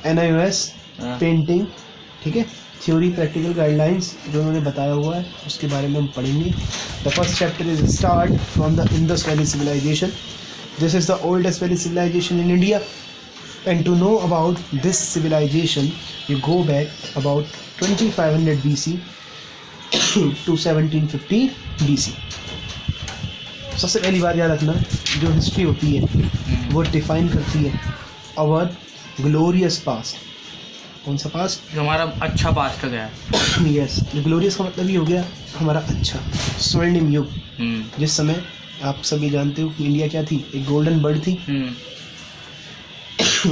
NIOS painting, ठीक है, theory practical guidelines जो उन्होंने बताया हुआ है उसके बारे में हम पढ़ेंगे। The first chapter is start from the Indus valley civilisation. This is the oldest valley civilisation in India, and to know about this civilisation you go back about 2500 BC to 1750 BC। सबसे पहली बात याद रखना, जो हिस्ट्री होती है वो define करती है आवर ग्लोरियस पास्ट। कौन सा पास्ट? जो हमारा अच्छा पास्ट गया है। यस, ग्लोरियस का मतलब ये हो गया हमारा अच्छा स्वर्णिम युग, जिस समय आप सभी जानते हो कि इंडिया क्या थी, एक गोल्डन बर्ड थी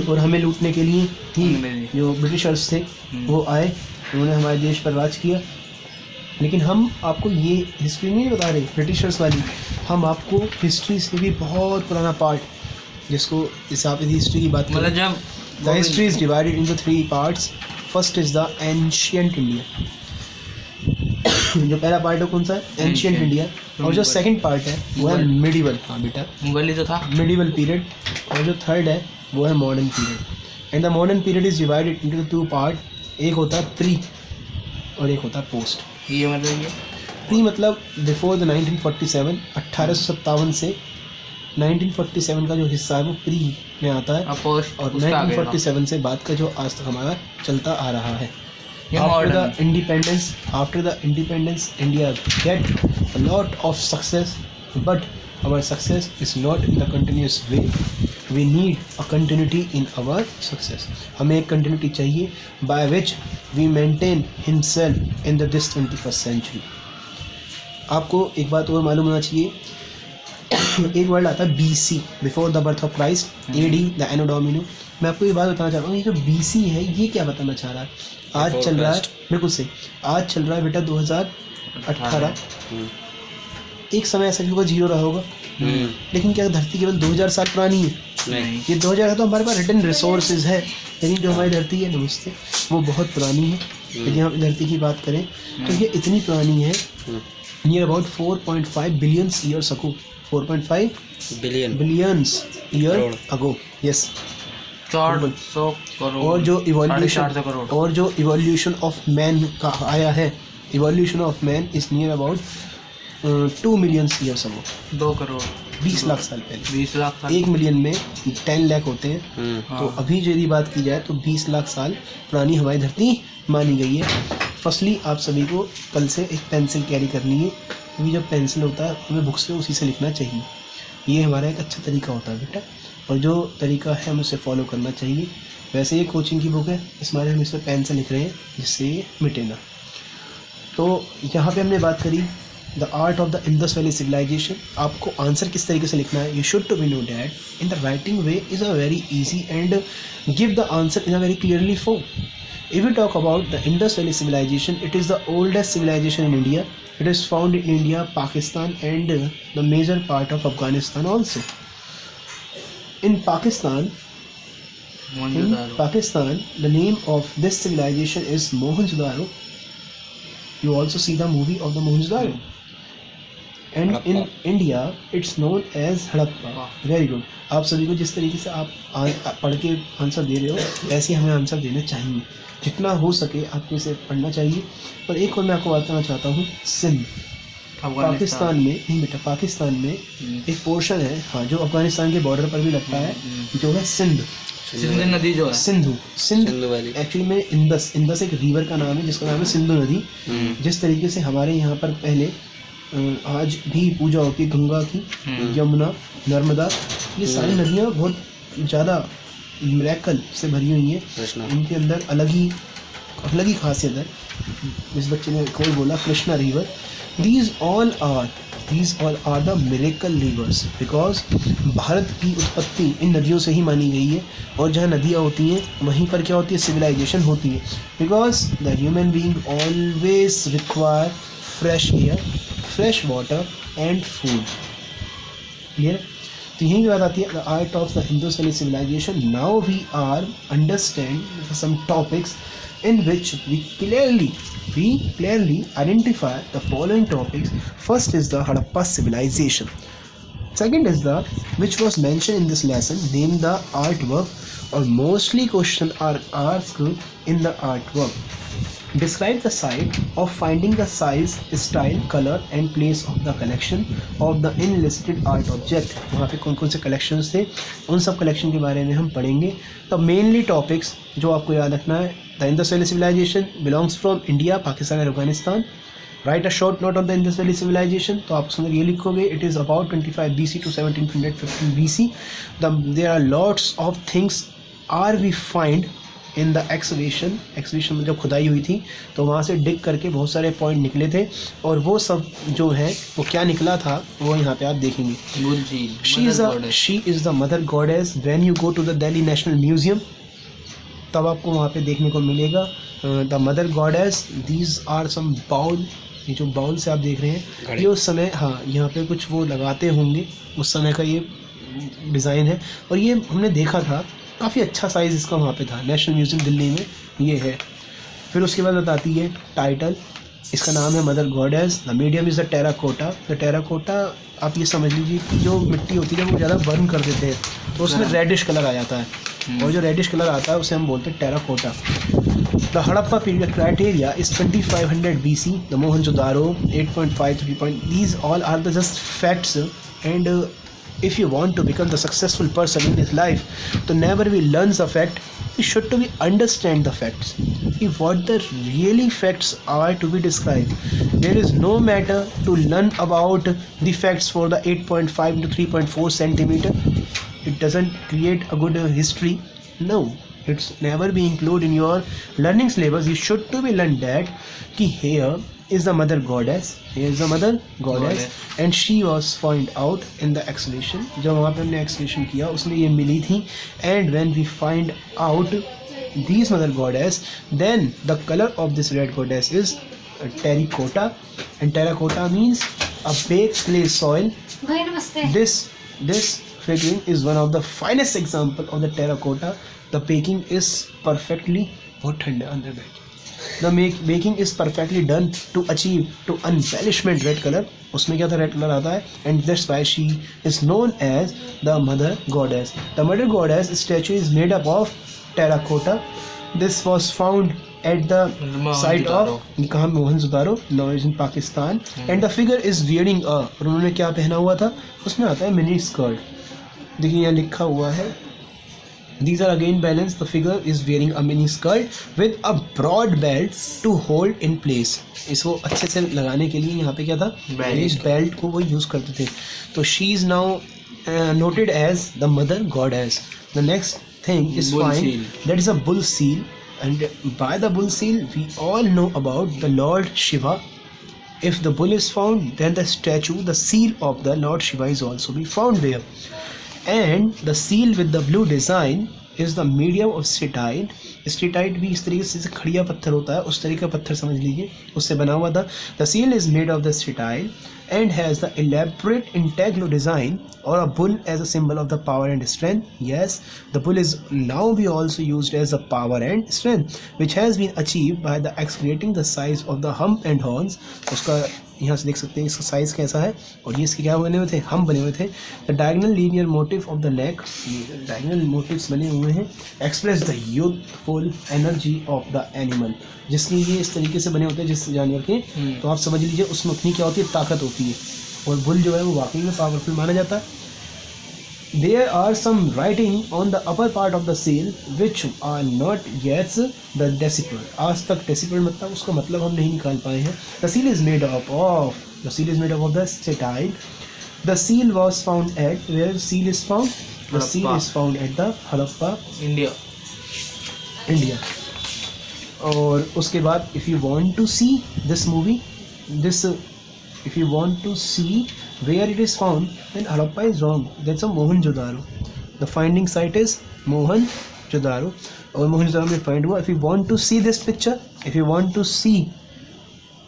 और हमें लूटने के लिए ही जो ब्रिटिशर्स थे वो आए, उन्होंने हमारे देश पर राज किया। लेकिन हम आपको ये हिस्ट्री नहीं बता रहे ब्रिटिशर्स वाली, हम आपको हिस्ट्री से भी बहुत पुराना पार्ट, जिसको इस आप हिस्ट्री की बात मतलब जब the history is divided into 3 parts. First is the ancient India, जो पहला पार्ट है कौन सा है? Ancient India. और जो सेकंड पार्ट है वो है मिडिवल, हाँ बेटा मुगल तो था, मिडिवल पीरियड। और जो थर्ड है वो है modern period. And the modern period is divided into 2 part, एक होता है प्री और एक होता है पोस्ट। ये मतलब ये प्री मतलब बिफोर द 1947, 1857 से 1947 का जो हिस्सा है वो प्री में आता है, और 1947 से बाद का जो आज तक हमारा चलता आ रहा है। After the independence, India get a lot of success, but our success is not in the continuous way. We need a continuity in our success. हमें एक continuity चाहिए by which we maintain himself in this 21st century. आपको एक बात और मालूम होना चाहिए, एक वर्ड आता है BC, before the birth of Christ, AD the anno domino. मैं आपको ये बात बताना चाहता हूँ, ये जो BC है ये क्या बताना चाह रहा है? आज चल रहा है, बिल्कुल से आज चल रहा है बेटा 2018। एक समय ऐसा भी होगा 0 रहा होगा, लेकिन क्या धरती केवल 2000 साल पुरानी है? नहीं, ये 2000 का तो हमारे पास रिटन रिसोर्सेज है, लेकिन जो हमारी धरती है नमस्ते वो बहुत पुरानी है। यदि हम धरती की बात करें तो ये इतनी पुरानी है, near about 4.5 billions years ago, 4.5 billions year ago, yes 400 crore. और जो इवोल्यूशन ऑफ मैन का आया है, evolution of man is near about 2 million years ago, 2 crore 20 lakh साल पहले। 20 लाख साल, 1 मिलियन में 10 लाख होते हैं। तो अभी यदि बात की जाए तो 20 लाख साल पुरानी हमारी धरती मानी गई है। फर्स्टली आप सभी को कल से एक पेंसिल कैरी करनी है, क्योंकि जब पेंसिल होता है हमें बुक्स पे उसी से लिखना चाहिए। ये हमारा एक अच्छा तरीका होता है बेटा, और जो तरीका है हमें उसे फॉलो करना चाहिए। वैसे ये कोचिंग की बुक है, इस बारे हम इस पर पेन से लिख रहे हैं जिससे ये मिटे ना। तो यहाँ पे हमने बात करी the art of the Indus valley civilisation. आपको आंसर किस तरीके से लिखना है, you should to be know that in the writing way is a very easy and give the answer in a very clearly form. If we talk about the Indus Valley Civilization, it is the oldest civilization in India. It is found in India, Pakistan and the major part of Afghanistan also. In Pakistan, the name of this civilization is Mohenjo-daro. You also see the movie of the Mohenjo-daro. And in India, it's known as Harappa. Very good. आप सभी को जिस तरीके से आप पढ़ के answer दे रहे हो, ऐसे हमें आंसर देने चाहिए, जितना हो सके आपको इसे पढ़ना चाहिए। और एक और मैं आपको बात करना चाहता हूँ, सिंध पाकिस्तान में नहीं बेटा, पाकिस्तान में एक पोर्शन है, हाँ, जो अफगानिस्तान के बॉर्डर पर भी लगता है, जो है सिंध नदी, जो है सिंध वैली। एक्चुअली में इंदस एक रिवर का नाम है जिसका नाम है सिंधु नदी। जिस तरीके से हमारे यहाँ पर पहले आज भी पूजा होती है गंगा की, यमुना, नर्मदा, ये सारी नदियाँ बहुत ज़्यादा मिरेकल से भरी हुई हैं। इनके अंदर अलग ही खासियत है। इस बच्चे ने कोई बोला Krishna river. These all are the miracle rivers, because Bharat की उत्पत्ति इन नदियों से ही मानी गई है। और जहाँ नदियाँ होती हैं वहीं पर क्या होती है, सिविलाइजेशन होती है। Because the human being always require fresh air, fresh water and food. Clear? तो यही बात आती है the art of the Indus valley civilisation. Now we are understand some topics in which we clearly identify the following topics. First is the Harappa civilization. Second is the which was mentioned in this lesson. Name the artwork, or mostly questions are asked in the artwork. Describe the site of finding the size, style, color and place of the collection of the enlisted art object. वहाँ पे कौन कौन से collections थे, उन सब collection के बारे में हम पढ़ेंगे. तो mainly topics जो आपको याद रखना है: the Indus Valley civilization belongs from India, Pakistan and Afghanistan. Write a short note on the Indus Valley civilization. तो आप उसमें ये लिखोगे: it is about 25 BC to 1715 BC. There are lots of things are we find in the excavation में जब खुदाई हुई थी तो वहाँ से डिग करके बहुत सारे पॉइंट निकले थे, और वो सब जो है वो क्या निकला था वो यहाँ पे आप देखेंगे. She is the mother goddess. When you go to the Delhi national museum तब आपको वहाँ पे देखने को मिलेगा the mother goddess. These are some bowl. ये जो बाउल से आप देख रहे हैं ये उस समय, हाँ, यहाँ पे कुछ वो लगाते होंगे उस समय का ये डिज़ाइन है, और ये हमने देखा था. काफ़ी अच्छा साइज़ इसका वहाँ पे था. नेशनल म्यूज़ियम दिल्ली में ये है. फिर उसके बाद बताती है टाइटल. इसका नाम है mother goddess. The medium is the terracotta. The terracotta आप ये समझ लीजिए कि जो मिट्टी होती है वो ज़्यादा बर्न कर देते हैं तो उसमें रेडिश कलर आ जाता है, और जो रेडिश कलर आता है उसे हम बोलते हैं terracotta. The Harappa period criteria is 2500 BC. The Mohenjodaro 8.53. These all are the just facts, and if you want to become the successful person in this life, to never be learn the fact, you should to be understand the facts. If what the really facts are to be described, there is no matter to learn about the facts for the 8.5 to 3.4 centimeter. It doesn't create a good history. No, it's never be included in your learning syllabus. You should to be learn that ki here is the mother goddess. Here is the mother goddess, and she was found out in the excavation. जब वहाँ पे हमने excavation किया उसमें ये मिली थी. And when we find out these mother goddess, then the color of this red goddess is terracotta, and terracotta means a baked clay soil. This figurine is one of the finest example of the terracotta. The baking is perfectly बहुत ठंडे अंदर बैठ. The baking is perfectly done to achieve to embellishment red color. उसमें क्या था, red colour आता है, and that's why she is known as the mother goddess. The mother goddess statue is made up of terracotta. This was found at the site of कहाँ, Mohenjodaro, now is in Pakistan. And the figure is wearing a, और उन्होंने क्या पहना हुआ था, उसमें आता है मिनी स्कर्ट. देखिए यहाँ लिखा हुआ है. These are again balanced. The figure is wearing a mini skirt with a broad belt to hold in place. इसको अच्छे से लगाने के लिए यहाँ पे क्या था, इस बेल्ट को वो यूज़ करते थे. तो she is now noted as the mother goddess. The next thing is fine. That is a bull seal, and by the bull seal we all know about the Lord Shiva. If the bull is found, then the statue, the seal of the Lord Shiva is also be found there. And the seal with the blue design is the medium of steatite. Steatite भी इस तरीके से खड़िया पत्थर होता है, उस तरीके का पत्थर समझ लीजिए, उससे बना हुआ था. The seal is made of the steatite and has the elaborate integral design or a bull as a symbol of the power and strength. Yes, the bull is now be also used as a power and strength, which has been achieved by the excavating the size of the hump and horns. उसका यहाँ से देख सकते हैं इसका size कैसा है, और ये इसके क्या बने हुए थे, हम बने हुए थे. The diagonal linear motive of the neck. Diagonal motives बने हुए हैं. Express the youthful energy of the animal. जिसके ये इस तरीके से बने होते हैं जिस जानवर के, तो आप समझ लीजिए उसमें उतनी क्या होती है, ताकत होती है, और बुल जो है वो वाकई में पावरफुल माना जाता है. There are some writing on the upper part of the seal which are not yet the decimal. आज तक decimal मतलब उसका मतलब हम नहीं निकाल पाए हैं. The seal is made up of the steatite. The seal was found at where seal is found. The seal is found at the Harappa, India. और उसके बाद if you want to see this movie, if you want to see where it is found, then Harappa is wrong. That's a Mohenjo-daro. The finding site is Mohenjo-daro, और Mohenjo-daro में find हुआ. If you want to see this picture, if you want to see,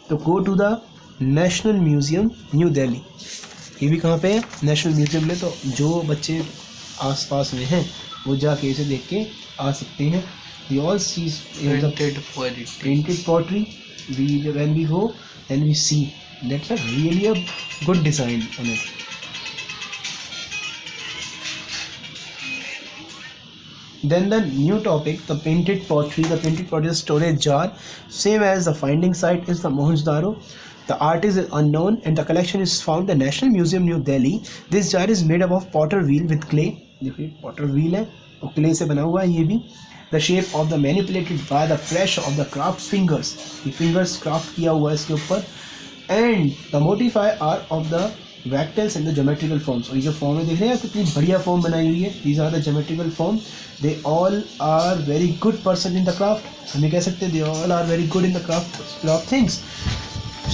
तो go to the National Museum, New Delhi. ये भी कहाँ पे है, national museum में. तो जो बच्चे आसपास में हैं वो जाके इसे देख के आ सकते हैं. We all see painted pottery. When we go, then we see. That's a really a good design on it. Then the new topic, the painted pottery. The painted pottery is storage jar. Same as the finding site is the Mohenjo-daro. The artist is unknown and the collection is found at the National Museum, New Delhi. This jar is made up of potter wheel with clay. देखिए potter wheel है और clay से बना हुआ है ये भी. The shape of the manipulated by the pressure of the craft fingers. ये fingers craft किया हुआ है इसके ऊपर. And the motify are of the vectors and the geometrical forms. और ये जो फॉर्म है देख रहे हैं कितनी बढ़िया फॉर्म बनाई हुई है. These are the geometrical form. They all are very good person in the craft. हम ये कह सकते हैं they all are very good in the craft things.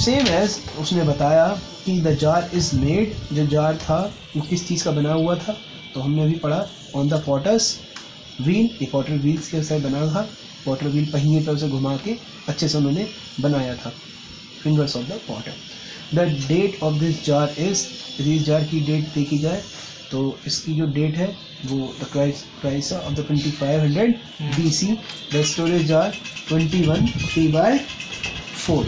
Same as उसने बताया कि the jar is made, जो jar था वो किस चीज़ का बना हुआ था, तो हमने अभी पढ़ा on the potter's wheel. ये potter wheels के साथ बना था. potter wheel पहिए पर उसे घुमा के अच्छे से उन्होंने बनाया था. Fingers of the potter. The date of this jar is, इस जार की डेट देखी जाए तो इसकी जो डेट है वो the price of the 2500 BC. The storage jar 21 3/4.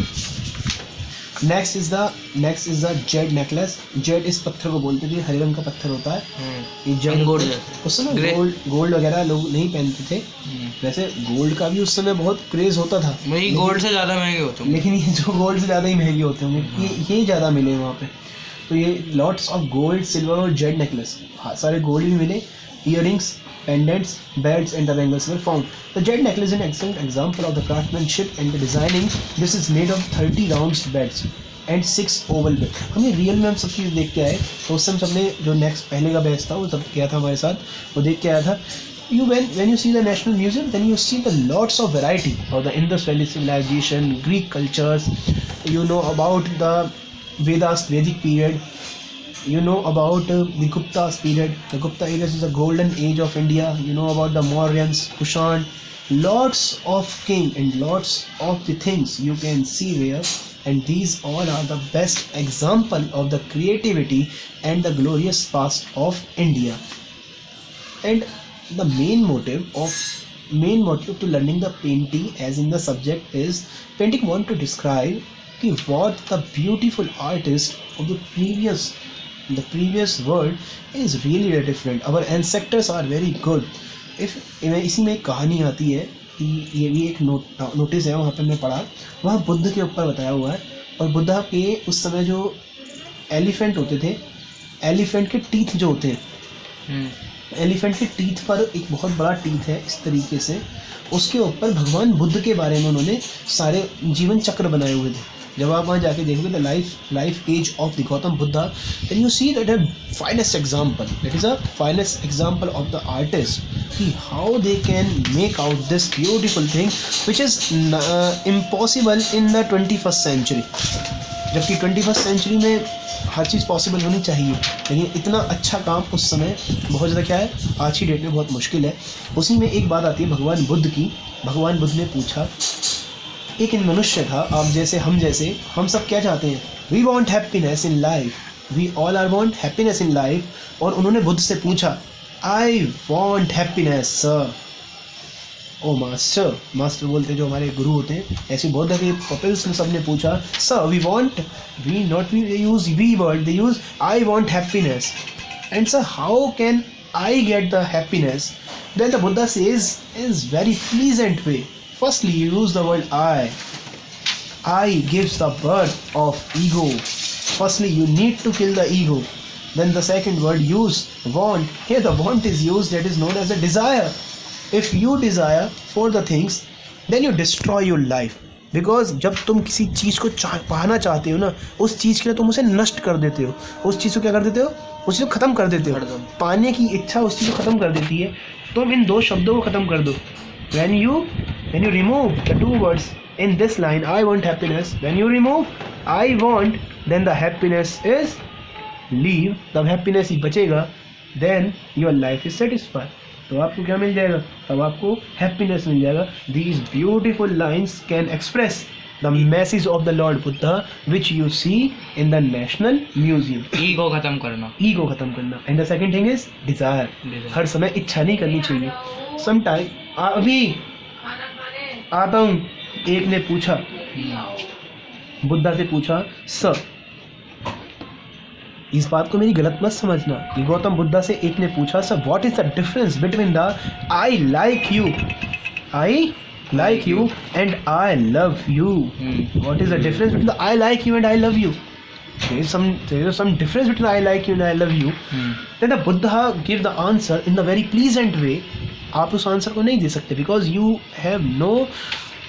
Next is the jade necklace. Jade इस पत्थर को बोलते थे, हरे रंग का पत्थर होता है. ये jade उस समय गोल्ड वगैरह लोग नहीं पहनते थे. वैसे गोल्ड का भी उस समय बहुत क्रेज होता था. वही गोल्ड से ज़्यादा महंगे होते हैं. लेकिन ये जो गोल्ड से ज़्यादा ही महंगे होते होंगे, ये ज़्यादा मिले वहाँ पे. तो ये लॉट्स ऑफ गोल्ड, सिल्वर और जेड नेकलेस, हाँ सारे गोल्ड भी मिले. Earrings, pendants, belts and the bangles were found. The jade necklace is an excellent example of the craftsmanship and the designing. This is made of 30 round beads and 6 oval beads. हमें real में हम सब चीज़ देख के आए. तो उस समय सबने जो नेक्स्ट पहले का बैच था वो सब किया था हमारे साथ, वो देख के आया था. When you see the National Museum, then you see the lots of variety of the Indus Valley civilization, Greek cultures. You know about the Vedas, Vedic period. You know about the Gupta's period. The Gupta age is the golden age of India. You know about the Mauryans, Kushan. Lots of king and lots of the things you can see there. And these all are the best example of the creativity and the glorious past of India. And the main motive to learning the painting as in the subject is painting want to describe what the beautiful artist of the previous world is really different. Our ancestors are very good. इसी में एक कहानी आती है कि ये भी एक नोटिस है वहाँ पे मैंने पढ़ा. वहाँ बुद्ध के ऊपर बताया हुआ है. और बुद्धा के उस समय जो एलिफेंट होते थे, एलिफेंट के टीथ जो होते हैं, एलिफेंट के टीथ पर एक बहुत बड़ा टीथ है इस तरीके से, उसके ऊपर भगवान बुद्ध के बारे में उन्होंने सारे जीवन चक्र बनाए हुए थे. जब आप वहाँ जाके देखोगे the life age of the Gautam Buddha, then you see that finest example, that is a finest example of the artist कि how they can make out this beautiful thing which is impossible in the 21st century. जबकि 21st century में हर चीज़ possible होनी चाहिए, लेकिन इतना अच्छा काम उस समय बहुत ज़्यादा क्या है आज की डेट में बहुत मुश्किल है. उसी में एक बात आती है भगवान बुद्ध की. भगवान बुद्ध ने पूछा, एक मनुष्य था आप जैसे हम सब क्या चाहते हैं? We want happiness in life, we all are want happiness in life. और उन्होंने बुद्ध से पूछा, I want happiness sir. O master बोलते जो हमारे गुरु होते हैं, ऐसे बौद्ध के पपिल्स में सबने पूछा, sir we use we word, they use I want happiness. And sir how can I get the happiness? Then the Buddha says is very pleasant way. Firstly, you use the word I. I gives the birth of ego. Firstly, you need to kill the ego. Then the second word, use, want. Here the want is used, that is known as a desire. If you desire for the things, then you destroy your life. Because जब तुम किसी चीज़ को पाना चाहते हो ना, उस चीज़ के लिए तुम उसे नष्ट कर देते हो. उस चीज़ को क्या कर देते हो? उस चीज़ को ख़त्म कर देते हो. पाने की इच्छा उस चीज़ को ख़त्म कर देती है. तुम इन दो शब्दों को ख़त्म कर दो. When you remove the two words in this line, I want happiness, when you remove I want, then the happiness is leave, the happiness ही बचेगा, then your life is satisfied. तो आपको क्या मिल जाएगा? अब आपको happiness मिल जाएगा. These beautiful lines can express the message of the Lord Buddha which you see in the National Museum. Ego खत्म करना. And the second thing is desire. हर समय इच्छा नहीं करनी चाहिए. Sometime अभी आता हूँ. एक ने पूछा, बुद्धा से पूछा, सर इस बात को मेरी गलत मत समझना. ये गौतम बुद्धा से एक ने पूछा, sir what is the difference between the I like you, I like you and I love you. What is the difference between the I like you and I love you? There is some difference between I like you and I love you. Then the Buddha give the answer in the very pleasant way. आप उस answer को नहीं दे सकते because you have no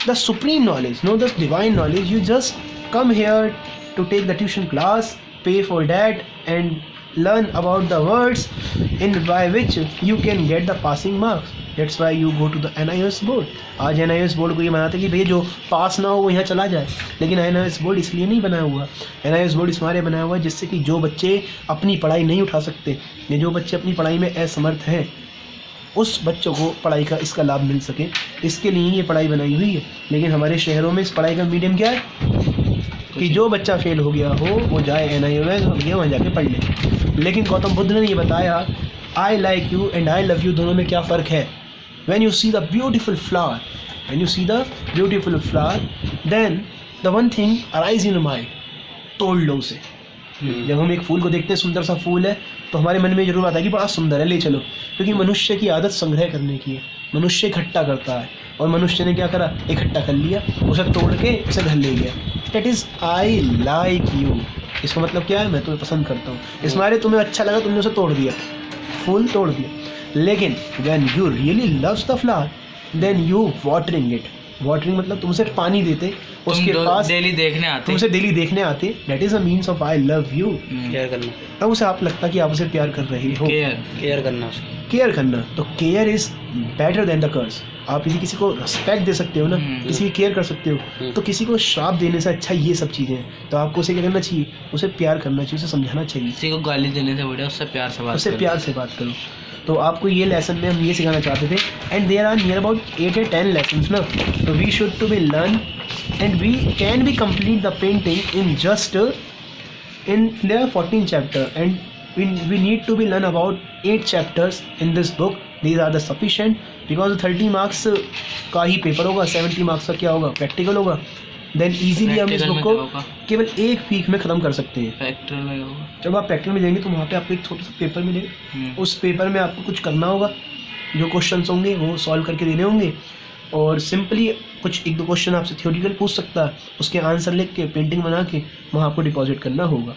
the supreme knowledge, no the divine knowledge. You just come here to take the tuition class, pay for that and learn about the words in by which you can get the passing marks. That's why you go to the NIOS board. आज NIOS board को ये बनाता है कि भैया जो पास ना हो वो यहाँ चला जाए, लेकिन NIOS बोर्ड इसलिए नहीं बनाया हुआ. NIOS बोर्ड इस मारे बनाया हुआ है जिससे कि जो बच्चे अपनी पढ़ाई नहीं उठा सकते या जो बच्चे अपनी पढ़ाई में असमर्थ हैं उस बच्चों को पढ़ाई का इसका लाभ मिल सके, इसके लिए ये पढ़ाई बनाई हुई है. लेकिन हमारे शहरों में इस पढ़ाई का मीडियम क्या है कि जो बच्चा फेल हो गया हो वो जाए NIOS हो गया वहाँ जाके पढ़ ले. लेकिन गौतम बुद्ध ने ये बताया I like you and I love you दोनों में क्या फ़र्क है. When you see the beautiful flower, then the one thing arise in your mind, तोड़ लो उसे. जब हम एक फूल को देखते हैं सुंदर सा फूल है तो हमारे मन में जरूर आता है कि बड़ा सुंदर है ले चलो, क्योंकि मनुष्य की आदत संग्रह करने की है. मनुष्य इकट्ठा करता है और मनुष्य ने क्या करा, इकट्ठा कर लिया, उसे तोड़ के उसे घर ले गया. That is I like you. इसका मतलब क्या है, मैं तुम्हें पसंद करता हूँ. इस मारे तुम्हें अच्छा लगा तुमने उसे तोड़ दिया, फूल तोड़ दिया. लेकिन when you really loves the flower, then you watering it. Watering मतलब तुम उसे पानी देते, उसके पास डेली देखने आते, तुमसे डेली देखने आते. That is a means of I love you. Care करना, तब उसे आप लगता कि आप उसे प्यार कर रहे हो. केयर करना. तो care is better than the curse. आप यदि किसी को रिस्पेक्ट दे सकते हो ना, किसी की केयर कर सकते हो, तो किसी को श्राप देने से अच्छा ये सब चीज़ें हैं. तो आपको उसे क्या करना चाहिए, उसे प्यार करना चाहिए, उसे समझाना चाहिए. किसी को गाली देने से बढ़िया उससे प्यार से बात करो. तो आपको ये लेसन में हम ये सिखाना चाहते थे. And there are near about 8 or 10 lessons ना. तो we should to be learn and we can be complete the painting in just in there are 14 chapters and we need to be learn about 8 chapters in this book. These are the sufficient because 30 marks का ही paper होगा, 70 marks का क्या होगा, practical होगा. Then easily हम इस book को केवल एक वीक में ख़त्म कर सकते हैं. प्रैक्टिकल में होगा. जब आप प्रैक्टिकल में जाएंगे तो वहाँ पे आपको एक छोटा सा पेपर मिलेगा. उस पेपर में आपको कुछ करना होगा, जो क्वेश्चंस होंगे वो सॉल्व करके देने होंगे और सिंपली कुछ 1-2 क्वेश्चन आपसे थ्योरेटिकल पूछ सकता है, उसके आंसर लिख के पेंटिंग बना के वहाँ आपको डिपॉजिट करना होगा.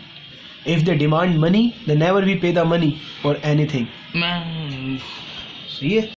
If they demand money they never we pay the money for anything. मैं सही है.